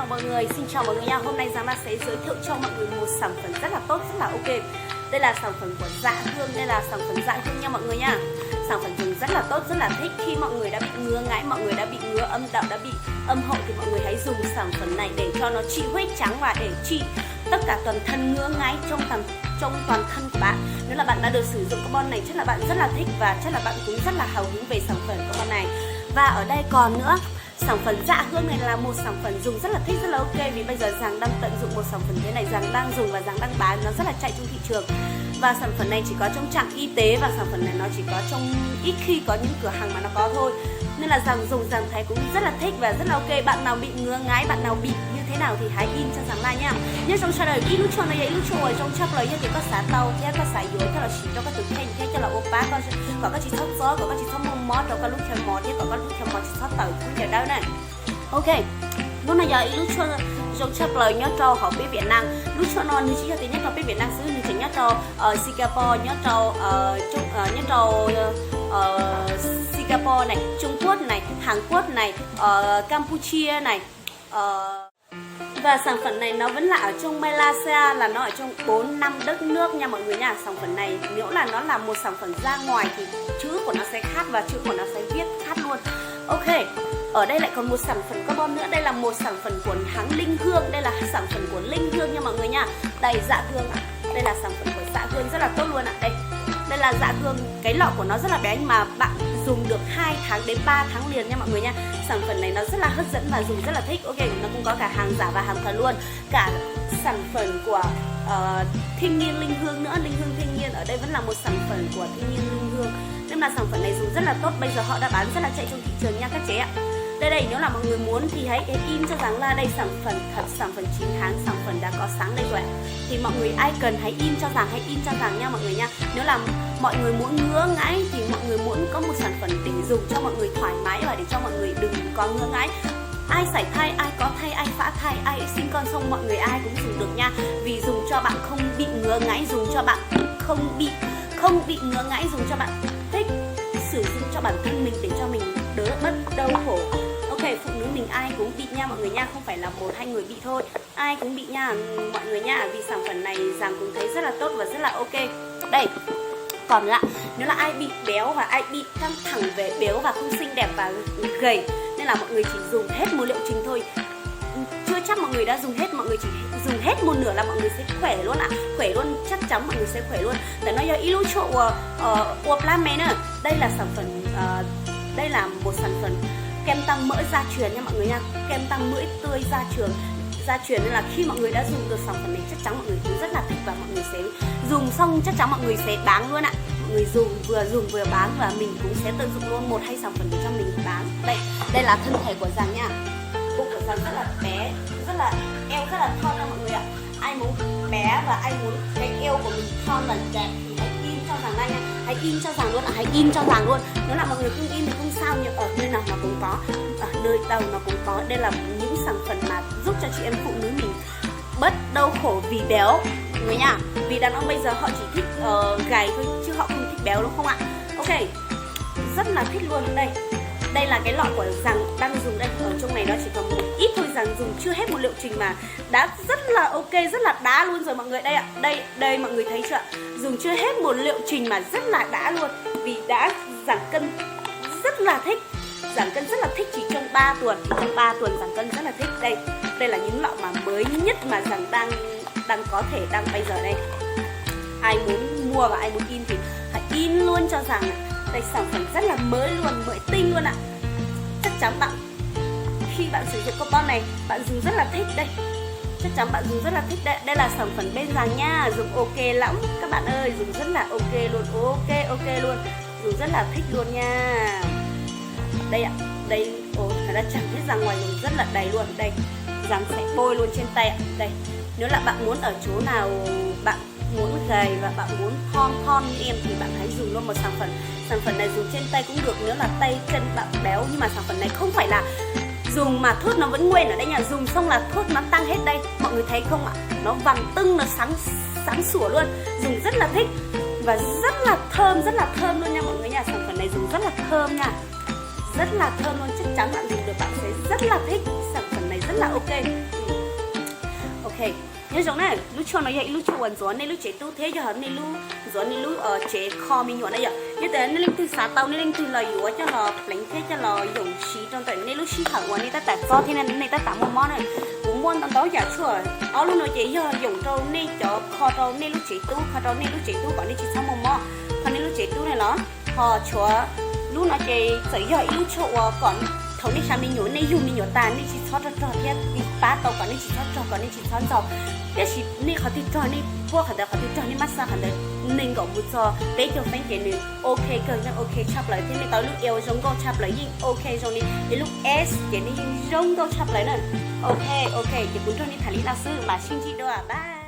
mọi người, xin chào mọi người nha. Hôm nay Giang Lan sẽ giới thiệu cho mọi người một sản phẩm rất là tốt, rất là ok. Đây là sản phẩm của Dạ Hương, đây là sản phẩm Dạ Hương nha mọi người nha. Sản phẩm dùng rất là tốt, rất là thích. Khi mọi người đã bị ngứa ngáy, mọi người đã bị ngứa âm đạo, đã bị âm hộ thì mọi người hãy dùng sản phẩm này để cho nó trị huyết trắng và để trị tất cả toàn thân ngứa ngáy trong toàn thân của bạn. Nếu là bạn đã được sử dụng carbon này, chắc là bạn rất là thích và chắc là bạn cũng rất là hào hứng về sản phẩm carbon này. Và ở đây còn nữa, sản phẩm Dạ Hương này là một sản phẩm dùng rất là thích, rất là ok. Vì bây giờ Giang đang tận dụng một sản phẩm thế này, Giang đang dùng và Giang đang bán, nó rất là chạy trong thị trường. Và sản phẩm này chỉ có trong trạm y tế và sản phẩm này nó chỉ có trong ít khi có những cửa hàng mà nó có thôi. Nên là Giang dùng Giang thấy cũng rất là thích và rất là ok. Bạn nào bị ngứa ngáy, bạn nào bị như thế nào thì hãy in cho Giang like nha. Nhớ trong trả lời ít lúc cho này, ít lúc cho ở trong chắc lời như có xả tàu, thế có xả dối, thế là chỉ cho các từ khen, thế cho là oppa, có các chỉ thóc gió, có các chỉ thóc mông mót, có các lúc theo mót, thế có các lúc theo mót chỉ thóc tàu cũng giờ đâu này. Ok, lúc này giờ ít lúc cho trong chấp lời nhớ cho họ biết Việt Nam, lúc cho nó như chỉ cho tiếng nhất họ biết Việt Nam xứ như chỉ nhớ cho Singapore, nhớ cho Singapore này, Trung Quốc này, Hàn Quốc này, Campuchia này. Và sản phẩm này nó vẫn là ở trong Malaysia, là nó ở trong 4-5 đất nước nha mọi người nha. Sản phẩm này nếu là nó là một sản phẩm ra ngoài thì chữ của nó sẽ khác và chữ của nó sẽ viết khác luôn. Ok, ở đây lại còn một sản phẩm carbon nữa. Đây là một sản phẩm của hãng Linh Hương. Đây là sản phẩm của Linh Hương nha mọi người nha. Đây Dạ Hương ạ. Đây là sản phẩm của Dạ Hương rất là tốt luôn ạ. Đây là Dạ Hương, cái lọ của nó rất là bé nhưng mà bạn dùng được 2 tháng đến 3 tháng liền nha mọi người nha. Sản phẩm này nó rất là hấp dẫn và dùng rất là thích. Ok, nó cũng có cả hàng giả và hàng thật luôn. Cả sản phẩm của Thiên Nhiên Linh Hương nữa, Linh Hương Thiên Nhiên ở đây vẫn là một sản phẩm của Thiên Nhiên Linh Hương. Nên là sản phẩm này dùng rất là tốt, bây giờ họ đã bán rất là chạy trong thị trường nha các chế ạ. Đây nếu là mọi người muốn thì hãy in cho Giang là đây sản phẩm thật, sản phẩm 9 tháng, sản phẩm đã có sáng đây rồi ạ. Thì mọi người ai cần hãy in cho Giang, hãy in cho Giang nha mọi người nha. Nếu là mọi người muốn ngứa ngáy thì mọi người muốn có một sản phẩm để dùng cho mọi người thoải mái và để cho mọi người đừng có ngứa ngáy. Ai sảy thai, ai có thai, ai phá thai, ai sinh con xong mọi người ai cũng dùng được nha. Vì dùng cho bạn không bị ngứa ngáy, dùng cho bạn không bị ngứa ngáy, dùng cho bạn thích sử dụng cho bản thân mình để cho mình đỡ bất đau khổ. Ok, phụ nữ mình ai cũng bị nha mọi người nha, không phải là 1-2 người bị thôi, ai cũng bị nha mọi người nha. Vì sản phẩm này Giang cũng thấy rất là tốt và rất là ok. Đây, còn lại nếu là ai bị béo và ai bị căng thẳng về béo và không xinh đẹp và gầy, nên là mọi người chỉ dùng hết một liệu trình thôi. Chưa chắc mọi người đã dùng hết, mọi người chỉ dùng hết một nửa là mọi người sẽ khỏe luôn ạ. Khỏe luôn, chắc chắn mọi người sẽ khỏe luôn. Để nói cho ilu chỗ của Plame nữa. Đây là sản phẩm đây là một sản phẩm kem tăng mỡ gia truyền nha mọi người nha. Kem tăng mỡ tươi gia truyền nên là khi mọi người đã dùng được sản phẩm này chắc chắn mọi người cũng rất là thích và mọi người sẽ dùng xong chắc chắn mọi người sẽ bán luôn ạ. Mọi người dùng vừa bán và mình cũng sẽ tận dụng luôn 1-2 sản phẩm để cho mình bán. Đây là thân thể của Giang nha. Bụng của Giang rất là bé, rất là eo rất là thon nha mọi người ạ. Ai muốn bé và ai muốn cái eo của mình thon và đẹp thì hãy in cho Giang đây nha. Hãy in cho Giang luôn ạ, hãy in cho Giang luôn. Nếu là mọi người không in thì không sao, nhưng ở nơi nào nó cũng có, ở nơi đâu nó cũng có. Đây là những sản phẩm mà giúp cho chị em phụ nữ mình bớt đau khổ vì béo mọi người nha. Vì đàn ông bây giờ họ chỉ thích gầy thôi chứ họ không thích béo đúng không ạ. Ok, rất là thích luôn. Đây là cái lọ của Giang đang dùng đây. Ở trong này nó chỉ còn một ít thôi, Giang dùng chưa hết một liệu trình mà đã rất là ok, rất là đã luôn rồi mọi người. Đây ạ, đây mọi người thấy chưa ạ? Dùng chưa hết một liệu trình mà rất là đã luôn. Vì đã giảm cân rất là thích, giảm cân rất là thích chỉ trong 3 tuần. Trong 3 tuần giảm cân rất là thích. Đây là những lọ mà mới nhất mà Giang đang có thể đang bây giờ đây. Ai muốn mua và ai muốn in thì hãy in luôn cho Giang ạ. Đây sản phẩm rất là mới luôn, mới tinh luôn ạ. Chắc chắn bạn khi bạn sử dụng carbon này bạn dùng rất là thích đây. Chắc chắn bạn dùng rất là thích. Đây là sản phẩm bên Giang nha, dùng ok lắm các bạn ơi, dùng rất là ok luôn, ok luôn, dùng rất là thích luôn nha. Đây ạ, đây nó đã chẳng hết ra ngoài luôn, rất là đầy luôn. Đây, Giang sẽ bôi luôn trên tay ạ. Đây, nếu là bạn muốn ở chỗ nào bạn muốn gầy và bạn muốn thon như em thì bạn hãy dùng luôn một sản phẩm. Sản phẩm này dùng trên tay cũng được nếu là tay chân bạn béo, nhưng mà sản phẩm này không phải là dùng mà thuốc nó vẫn nguyên ở đây nha. Dùng xong là thuốc nó tăng hết đây, mọi người thấy không ạ? Nó vàng tưng, nó sáng sủa luôn, dùng rất là thích và rất là thơm luôn nha mọi người nha. Sản phẩm này dùng rất là thơm nha, rất là thơm luôn, chắc chắn bạn dùng được bạn sẽ rất là thích. Sản phẩm này rất là ok. nhớ giống này lúc cho nó vậy lúc cho quần gió nên lúc chế tu thế cho nên lúc gió nên lúc chế kho mình nhuận này vậy như thế nên linh từ sáng tàu nên linh từ lời dũa cho nó lấy thế cho nó dùng xí trong tại nên lúc xí thẳng qua nên ta tại do thế nên ta tạo một món này cũng muốn tao đó giả chua đó luôn nó chế giờ dùng trâu nên cho kho trâu nên lúc chế tu kho trâu nên lúc chế tu còn nên chỉ xong một món còn nên lúc chế tu này nó họ chúa lúc nó chế sợi giờ lúc cho còn thầu này sao mình nhổ này dùng mình nhổ tàn này chỉ thoát ra thế vì ba tàu còn này chỉ thoát ra còn này chỉ thoát dầu thế chỉ này họ thì cho nàyพวกเขาที่cho này massage เขาเนี่ยหนึ่งก็บุษเตะจนเป็นเกณฑ์โอเคเกินโอเคชับเลยที่ในตอนลูกเอวจงก็ชับเลยยิ่งโอเคตรงนี้ในลูกเอสเกณฑ์นี้ยิ่งจงก็ชับเลยนั่นโอเคเดี๋ยวคุณท่านนี้ถ่ายลิลาซื้อมาชิงจีด้วยบ้า